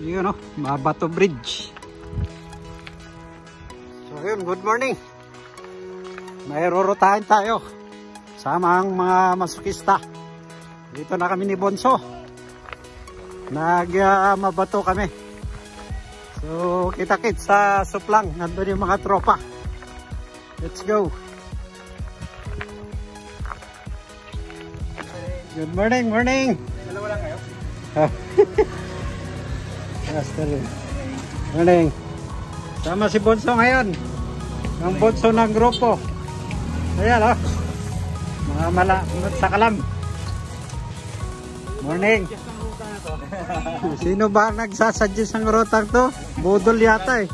Yun o, Mabato Bridge. So yun, good morning. May rurutahin tayo sama ang mga masukista. Dito na kami ni Bonso. Mabato kami. So kita-kits sa Suplang. Nandun yung mga tropa. Let's go. Good morning, morning. Dalawa lang kayo? Morning. Sama si Bonso ngayon. Ang Bonso ng grupo. Ayan o. Mga sakalam. Morning. Sino ba nagsasuggest ng rutang to? Budol yata eh.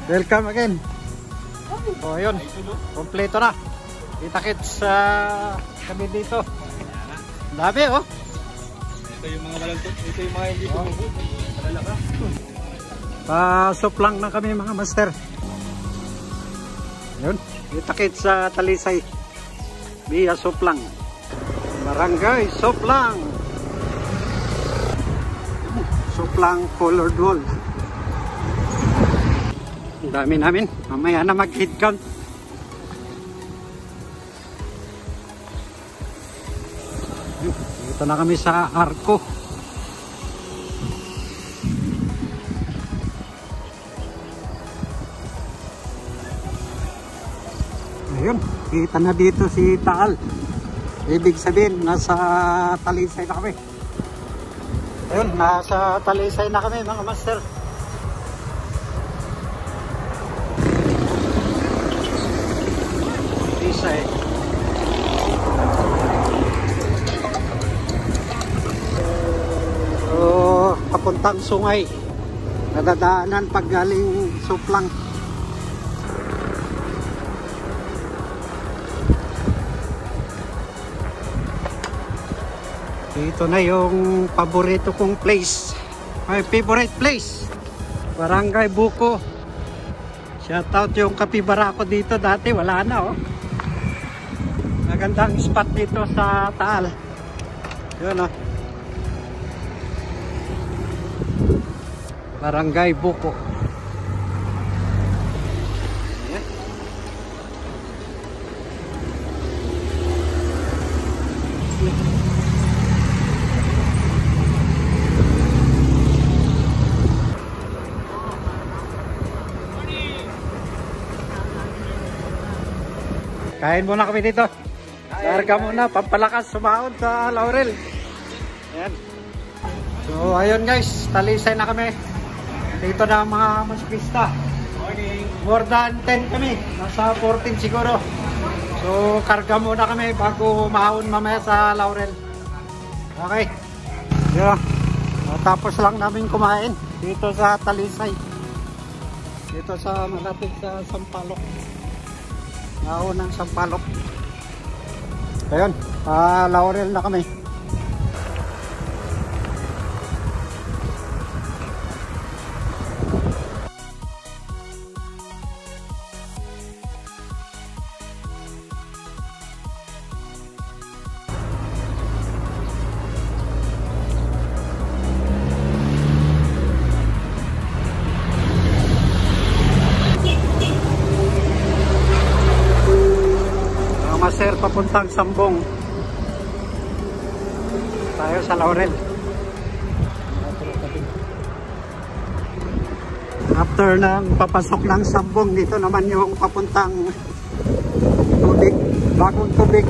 Welcome again. O yun. Kompleto na. Kita-kits kami dito. Dami oh. Ito yung mga malagtot. Ito yung mga hindi tumubo. Malalaka. Pasok lang na kami mga master. Yun. Kita-kits sa Talisay. Via Suplang. Barangay Suplang. Suplang colored wall. Ang dami namin. Mamaya na mag-head count. Dito na kami sa Arco. Ayun, kita na dito si Taal. Ibig sabihin, nasa Talisay na kami. Ayun, nasa Talisay na kami mga master. Talisay. So, papuntang Sungay. Nadadaanan pag galing Suplang. Dito na yung paborito kong place. My favorite place. Barangay Buko. Shoutout yung kapibara ko dito dati. Wala na oh. Magandang spot dito sa Taal. Yun oh. Barangay Buko. Kain muna kami dito. Larga muna, pampalakas, sumahod sa Laurel. Ayan. So ayun guys, Talisay na kami. Dito na ang mga masukista. Morning. More than 10 kami. Nasa 14 siguro. So karga muna kami bago mahon mamaya sa Laurel. Okay. Yeah. Tapos lang namin kumain dito sa Talisay. Dito sa malapit sa Sampaloc. Ng Sampaloc. Ayun, Laurel na kami. Master, papuntang Sambong. Tayo sa Laurel. After ng papasok ng Sambong, dito naman yung papuntang tubig, bagong tubig.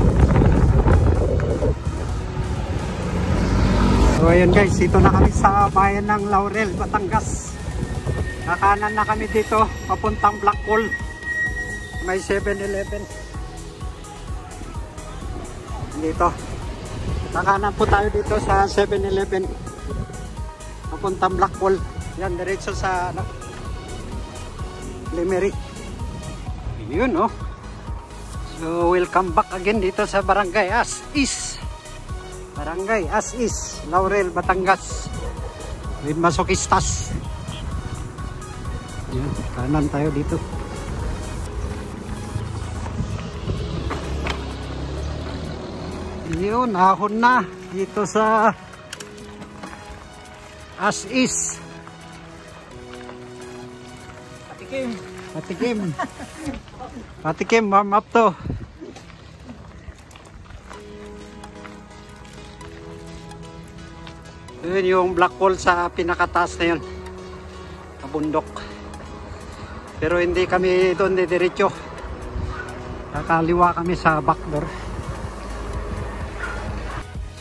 So ayun guys, dito na kami sa bayan ng Laurel, Batangas. Nakanan na kami dito, papuntang Blackpool. May 7-Eleven. Dito. Nakanan po tayo dito sa 7-Eleven. Papuntang Blackpool. Yan, diretso sa Lemery. Yun, oh. So, welcome back again dito sa Barangay As Is. Barangay As Is, Laurel, Batangas. With masukistas. Yan, kanan tayo dito. Yun, ahon na dito sa As Is. Patikim. Patikim. Patikim, warm up to. Yun yung black hole sa pinakataas na yun. Kabundok. Pero hindi kami doon diretso. Kakaliwa kami sa backdoor.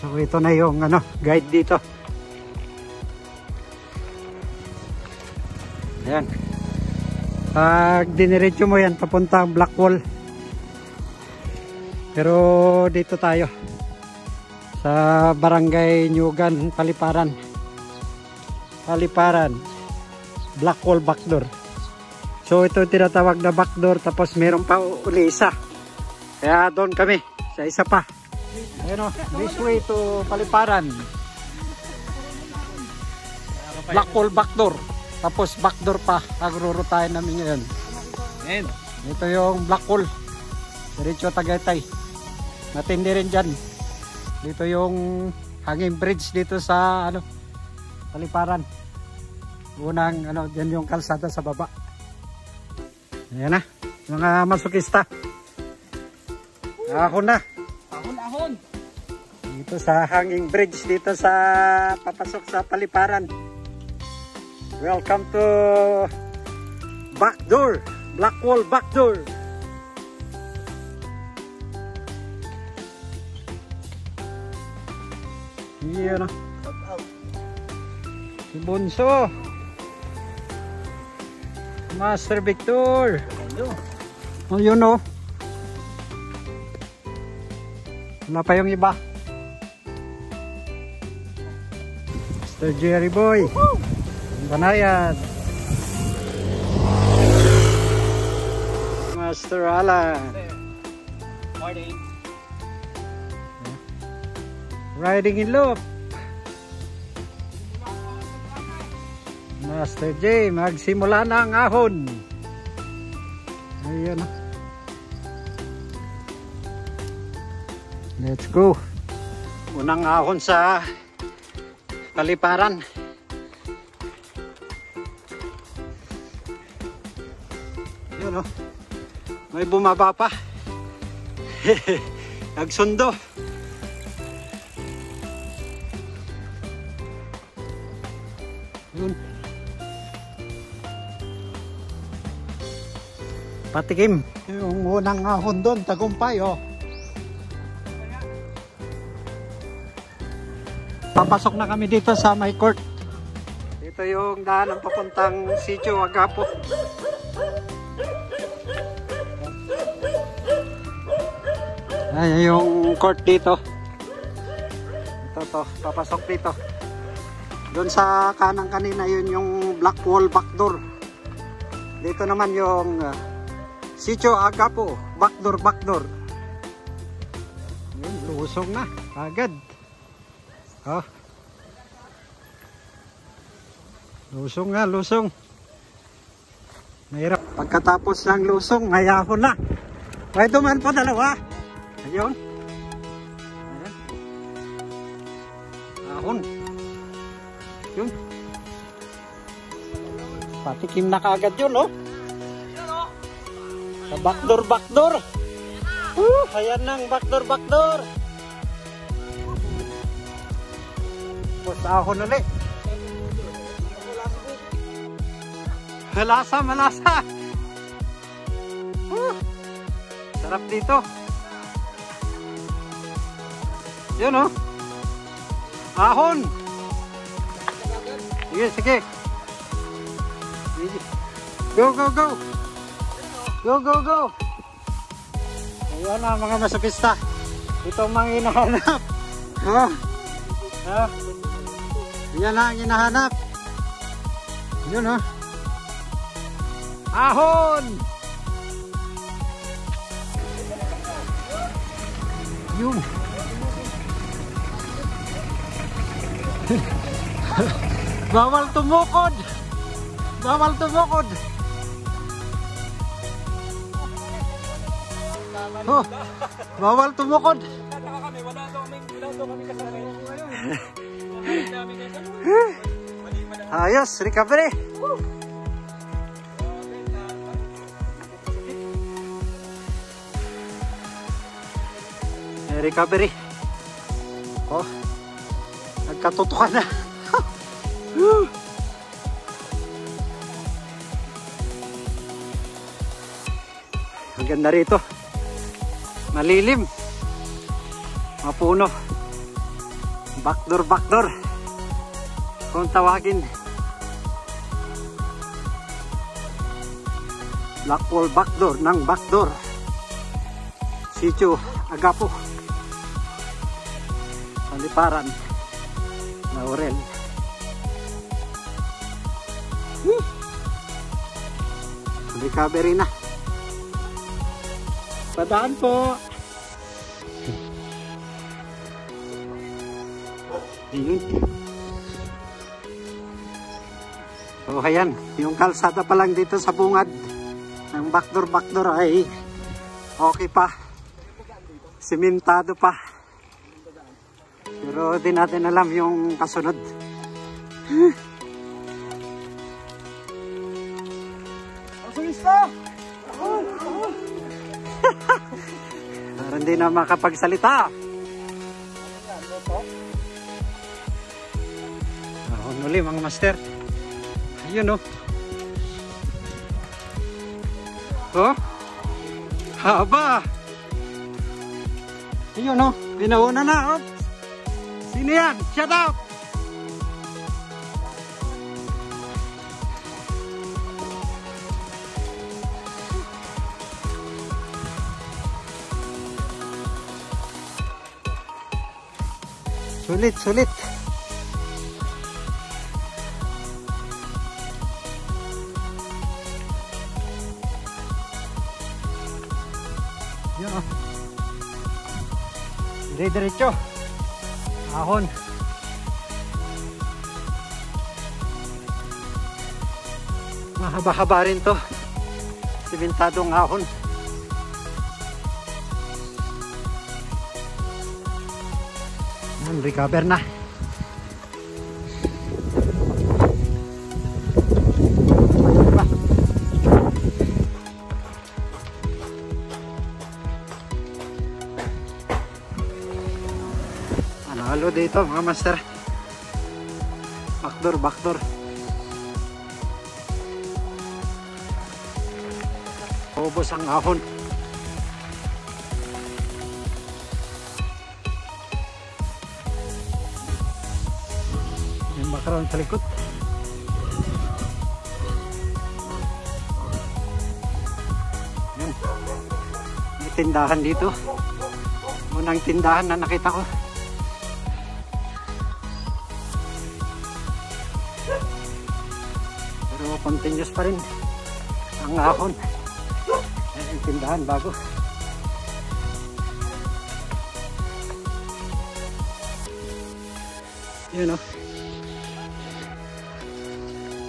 So ito na yung guide dito. Ayan. Pag diniretso mo yan, papunta ang black hole. Pero dito tayo. Sa Barangay Nyugan, Paliparan. Paliparan. Black hole backdoor. So ito tinatawag na backdoor, tapos meron pa uli isa. Kaya doon kami sa isa pa. Ayun o, this way to Paliparan. Black hole backdoor. Tapos backdoor pa. Agrurutahin namin ngayon. Ayan. Ito yung black hole. Diretso Tagaytay. Matindi rin dyan. Dito yung hanging bridge dito sa Paliparan. Unang dyan yung kalsada sa baba. Ayan na, mga masukista. Ahon na. Ahon. Dito sa hanging bridge dito sa papasok sa Paliparan. Welcome to backdoor, black hole backdoor. Iyan na. Si Bunso. Master Victor. Oh, yun o. Wala pa yung iba. Mr. Jerry Boy. Banayad. Master Alan. Morning. Riding in loop. Master J, magsimula na ang ahon. Ayan. Let's go. Unang ahon sa Paliparan. Yun o. May bumaba pa. Nagsundo. Yun. Patikim. Yung unang ahon doon, tagumpay oh. Papasok na kami dito sa my court. Ito yung daan ng papuntang Sitio Agapo. Ay, yung court dito. Ito, papasok dito. Doon sa kanang kanina, yun yung black wall backdoor. Dito naman yung Sitio Agapo, backdoor. Yun, lusong na, agad. Oh. Lusong. Mahirap. Pagkatapos ng lusong, may ahon na. May duman pa dalawa. Ayun. Ayan. Ahon. Yun. Patikim na kaagad yun, oh. Sa backdoor. Ayan nang backdoor. Tapos ahon ulit. Malasa. Sarap dito. Yun oh. Ahon. Sige. Go. Ayan na mga masokista. Ito ang mga hinahanap. Yan na ang hinahanap. Yun oh. Ahon! Yun. Bawal tumukod. Oh, bawal tumukod. Wala daw kami kasama ngayon. Ayos, recovery. recovery. Oh, nagkatutukan na. Ang ganda rito. Malilim. Mapuno. Backdoor, backdoor. Kung tawagin. Blackwall backdoor ng backdoor. Sitio Agapo. Paliparan. Laurel. Recovery na. Padaan po. So ayan, yung kalsada pa lang dito sa bungad ng backdoor ay okay pa. Simentado pa. Pero di natin alam yung kasunod. Parang hindi na makapagsalita. Muli mga master. Ayun, oh. Oh. Haba. Ayun, oh. Pinauna na, oh. Sino yan? Shout out. Sulit, sulit. Yan, oh. Diretso. Ahon. Mahaba-haba rin to. Simentadong ahon. Recover na. Halo dito mga master. Backdoor, backdoor. Ubos ang ahon. Yung background sa likod. Yan. May tindahan dito. Unang tindahan na nakita ko. Pero continuous pa rin ang ahon. Ang tindahan bago. Yun, oh.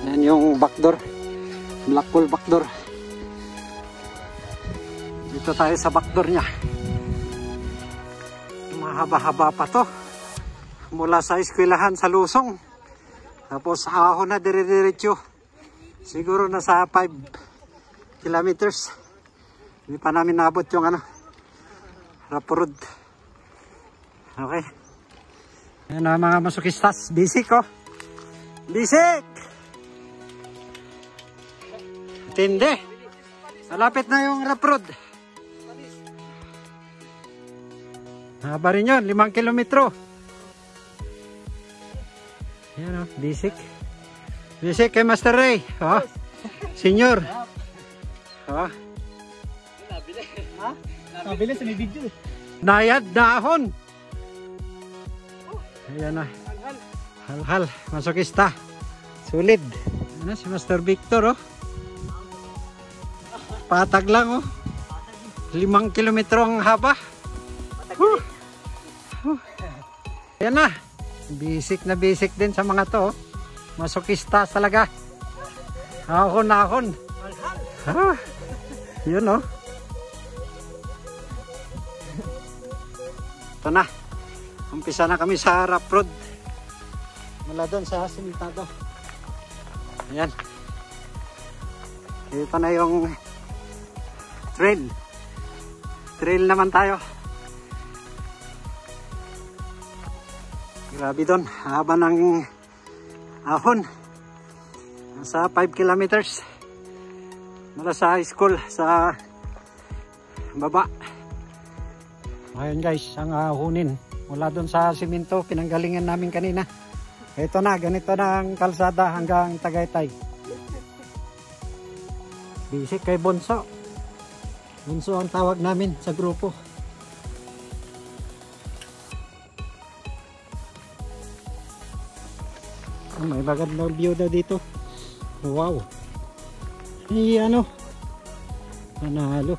Yan yung backdoor. Blackwall backdoor. Dito tayo sa backdoor niya. Mahaba-haba pa to. Mula sa eskwelahan sa Lusong. Tapos ahon na dire-diretso. Siguro nasa 5 kilometers. Hindi pa namin naabot yung ano, Raporod. Okay. Ayan na mga masukistas. Bisik, oh. Bisik! Tindi. Malapit na yung Raporod. Haba rin yun. 5 kilometro. Ayan, oh. Bisik. Bisik kay Master Ray. Oh. Senior. Oh. Nabili sa may video. Nayad dahon. Ayan na. Hal-hal. Masokista. Sulit. Ayan na si Master Victor, oh. Patag lang, oh. 5 kilometro ang haba. Ayan na. Basic na basic din sa mga to, oh. Masokista talaga. Ahon. Ah. Yun, oh. Ito na. Umpisa na kami sa Raporod. Mula doon sa simentado. Ayan. Ito na yung trail. Trail naman tayo. Grabe doon, haba ng ahon. Nasa 5 kilometers mula sa school sa baba. Ayun guys, ang ahunin mula doon sa simento pinanggalingan namin kanina. Ito na, ganito na ang kalsada hanggang Tagaytay. Bisik kay Bonso. Bonso ang tawag namin sa grupo. Oh, may magandang view daw dito. Wow. Ano? Nanalo.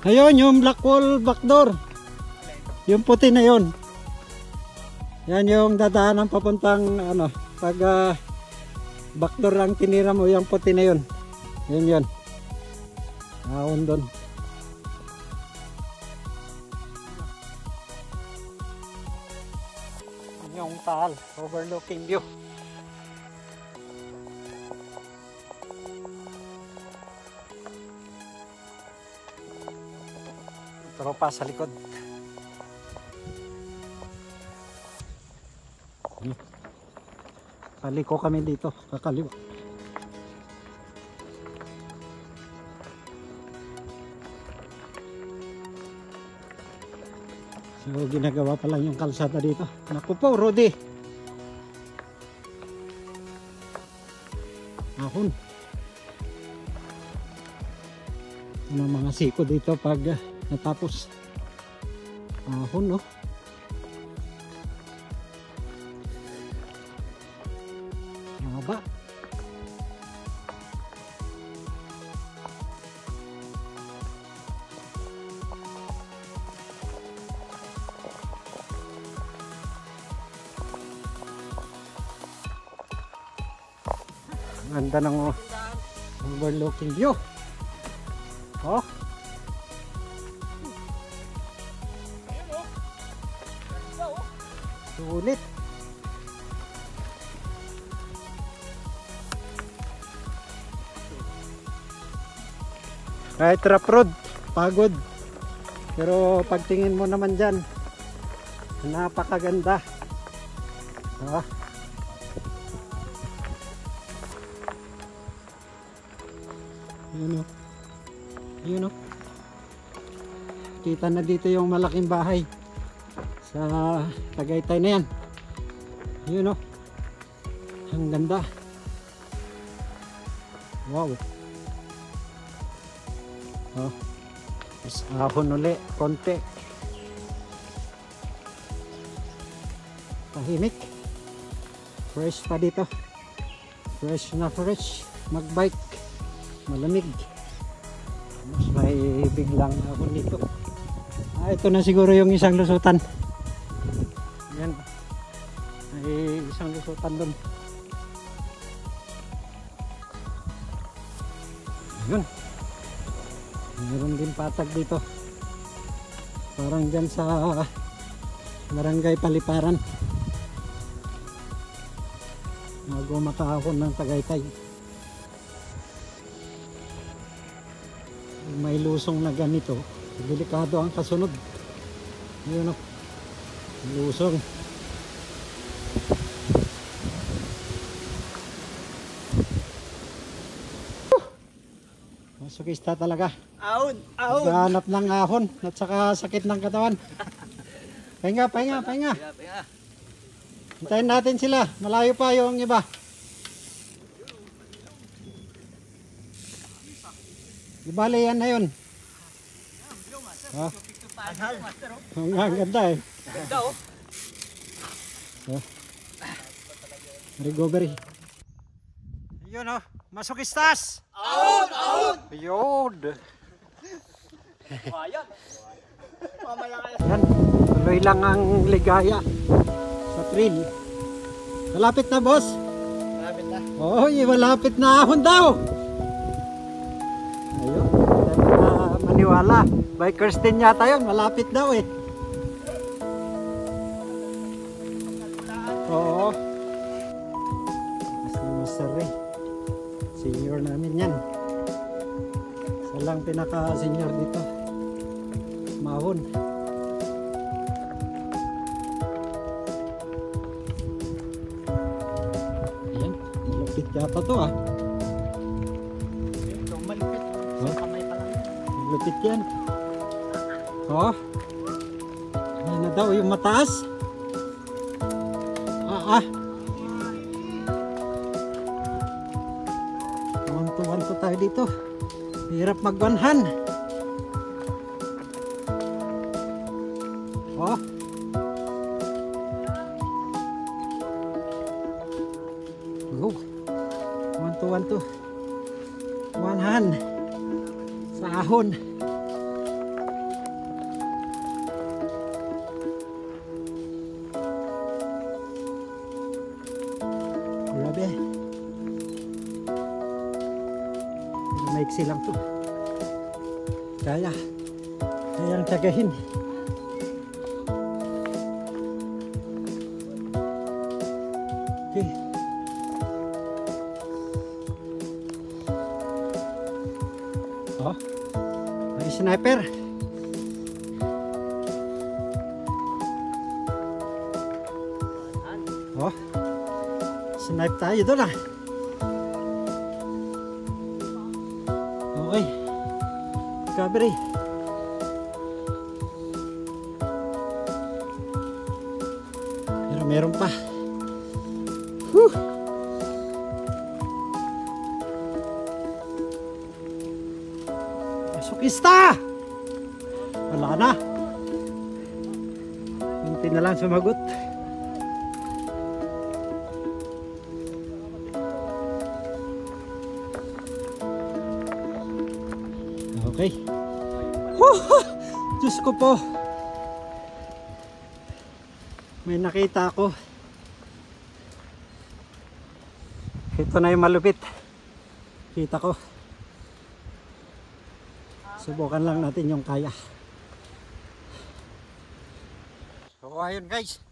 Ayun, yung black wall backdoor. Yung puti na yun. Yan yung dadaanan papuntang ano, pag backdoor lang tinira mo, yung puti na yun. Yun. Naon doon. Yung taal, overlooking view. Tropa sa likod. Paliko kami dito, kakaliwa. So ginagawa pa lang yung kalsada dito. Naku po, Rudy. Ahon. Ano mga siko dito pag natapos. Ahon, no? Mahaba. Ganda ng overlooking view. Oh. Sulit. Kahit rough road, pagod. Pero pagtingin mo naman dyan, napakaganda. Ah. Yun o. Kita na dito yung malaking bahay sa Tagaytay na yan. Yun o. Ang ganda. Wow. Oh. Mas ahon uli. Konti. Tahimik. Fresh pa dito. Fresh na fresh. Magbike. Malamig. Mas may biglang ako dito. Ito na siguro yung isang lusutan. Yan. May isang lusutan doon. Yun. Mayroon din patag dito. Parang dyan sa Barangay Paliparan. Bago makahon ng Tagaytay. May lusong na ganito, delikado ang kasunod. Yun o, lusong. Masukista talaga. Ahon! Naghahanap ng ahon at saka sakit ng katawan. Pahinga. Hintayin natin sila, malayo pa yung iba. Ibali yan na yun. Ang ganda eh. Ganda oh. Recovery. Yun oh, masukistas! Ahon! Yun! Ayan. Mamaya kayo. Yan, tuloy lang ang ligaya sa trail. Malapit na boss? Malapit na. Oy, malapit na ahon daw! Ayun, hindi na maniwala. Bikers din yata yun, malapit daw eh. Oo. Master eh. Senior namin yan. Isa lang pinaka-senior dito. Mahon. Malupit yata to ah. Ito, malupit. Sa kamay pa lang. Malupit yan. Oh. Ayan na daw yung mataas. Wanto tayo dito. Hirap magwanhan. Oh. Go. Wanto. Wanhan. Sa ahon. Grabe. Maiksi lang to. Kayang tiyagahin. Okay. Oh, may sniper. Oh, snipe tayo doon ah. Okay. Recovery. Pero meron pa. Whew. Masukista! Wala na. Kunti na lang sumagot. Okay. Diyos ko po. May nakita ako. Ito na yung malupit. Kita ko. Subukan lang natin yung kaya. So ayun guys.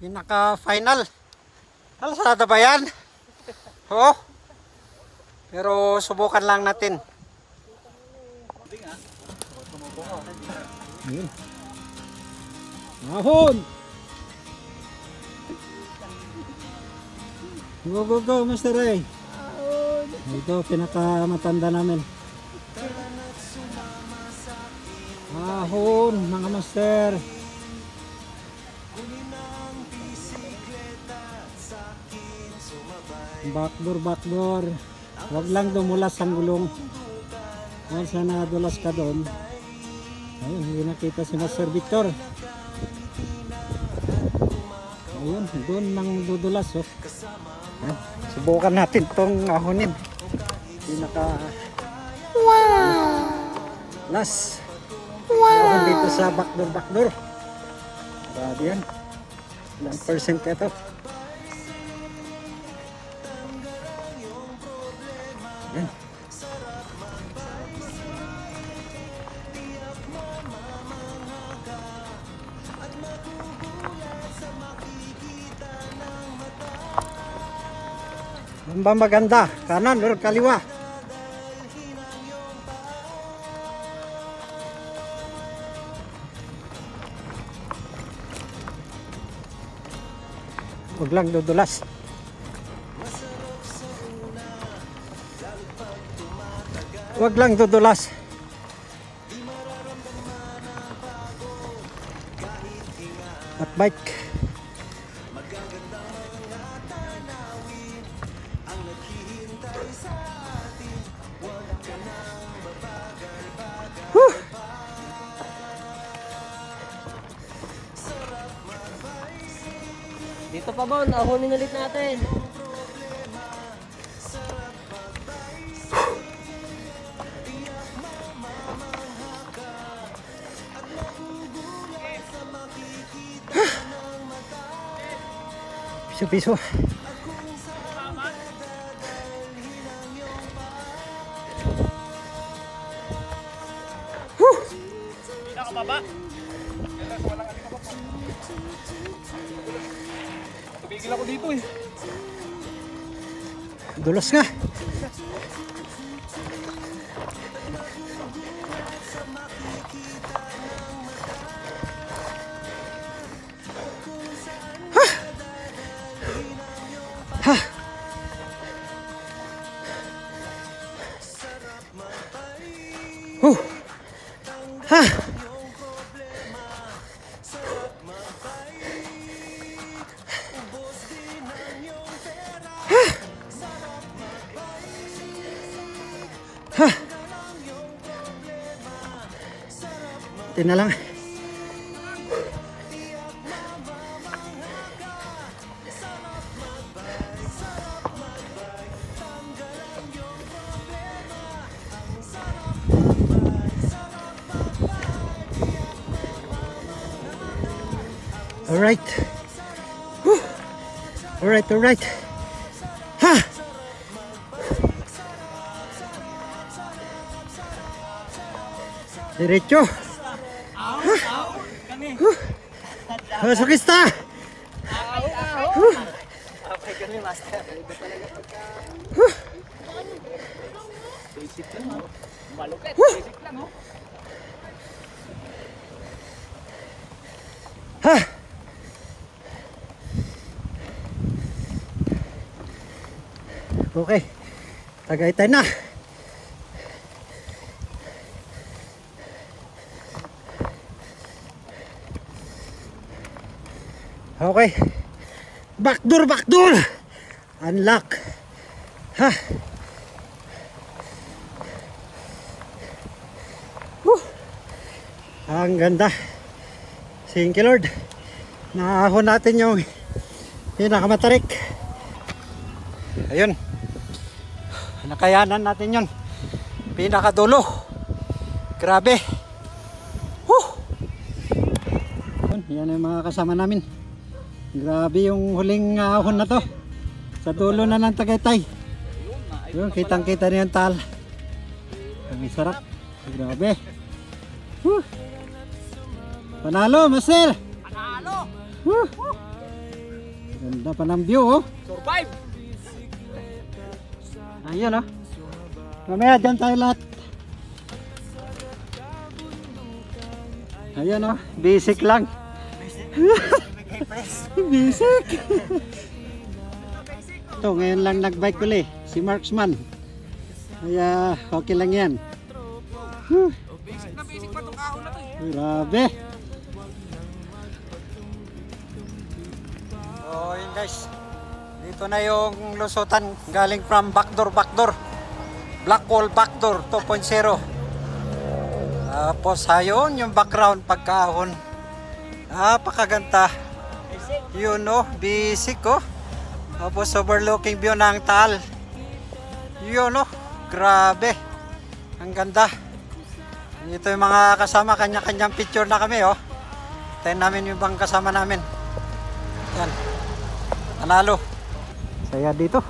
Pinaka final. Alasada ba yan? Oo. Pero subukan lang natin. Ayun. Ahon! Go, Master Ray. Ito, pinakamatanda namin. Ahon, mga master. Backdoor. Huwag lang dumulas ang gulong. Dahil sana dulas ka doon. Ayun, hindi nakita si Master Victor. Ayun, doon nang dudulas oh. Subukan natin tong ahonin. Pinaka last. Wow! Dito sa backdoor. Grabe yan. Ilang percent ka ito? Yan. Ang ba maganda? Kanan or kaliwa? Huwag lang dudulas. Huwag lang dudulas. At bike. Dito pa ba? Ahonin ulit natin. Piso-piso. Pinakababa. Tumigil ako dito eh. Dulas nga. Ha. Ha. Ito na lang. Alright. Alright. Ha! Diretso. Masokista! Okay kami, master. Basic lang, malupit. Basic lang, oh. Ha! Okay. Tagaytay na. Okay. Backdoor. Unlock. Ha. Ang ganda. Thank you, Lord. Naahon natin yung pinakamatarik. Ayun. Nakayanan natin yun. Pinakadulo. Grabe. Yan yung mga kasama namin. Grabe yung huling ahon na to. Sa dulo na ng Tagaytay. Yun, kitang-kita na yung tal. Ang sarap. Grabe. Panalo, Master. Panalo! Ganda pa ng view, oh. Survive! Ayun, oh. Mamaya dyan tayo lahat. Ayan, oh. Basic lang. Basic. Ito, ngayon lang nagbike ulit. Si Marksman. Kaya okay lang yan. Basic na basic pa itong kahon na to eh. Grabe. So yun guys, dito na yung lusutan galing from backdoor. Black wall backdoor 2.0. Tapos ayun yung background pagkahon. Napakaganda. Yun, oh, basic, oh. Tapos overlooking view ng Taal. Yun, oh, grabe. Ang ganda. Ito yung mga kasama, kanya-kanyang picture na kami, oh. Tayo namin yung ibang kasama namin. Yan. Panalo. Saya dito.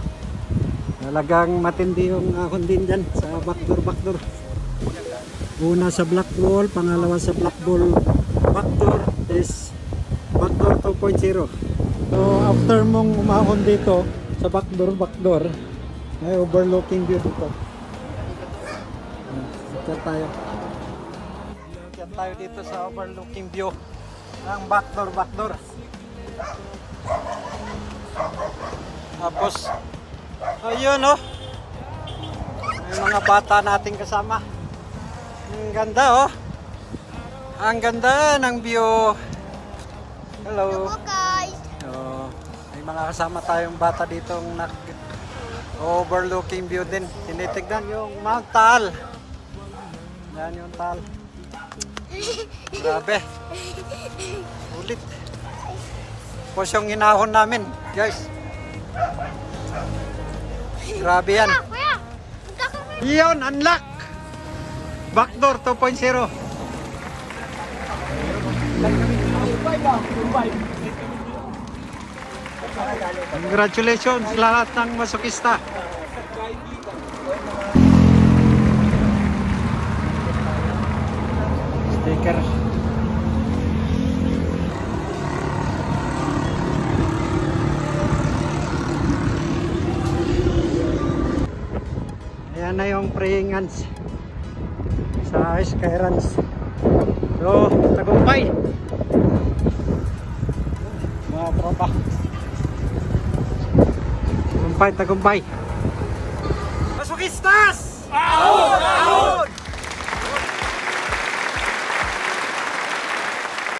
Talagang matindi yung ahon din dyan sa backdoor. Una sa black wall, pangalawa sa black wall backdoor is backdoor 2.0. So after mong umahon dito sa backdoor, may overlooking view dito. Ikot tayo dito sa overlooking view ng backdoor. Tapos ayun, oh, may mga bata nating kasama. Ang ganda, oh. Ang ganda ng view. Hello. Hello guys. Oh, may mga kasama tayong bata dito nag overlooking view din. Tinitignan yung Mount Taal. Yan yung Taal. Grabe. Ulit. Tapos yung hinahon namin, guys. Grabe yan. Kuya, Yun, unlock. Backdoor 2.0. Congratulations lahat ng masokista. Sticker. Ayan na yung praying hands sa Skyruns. So, tagumpay. Mga tropa. Tagumpay. Masokistas!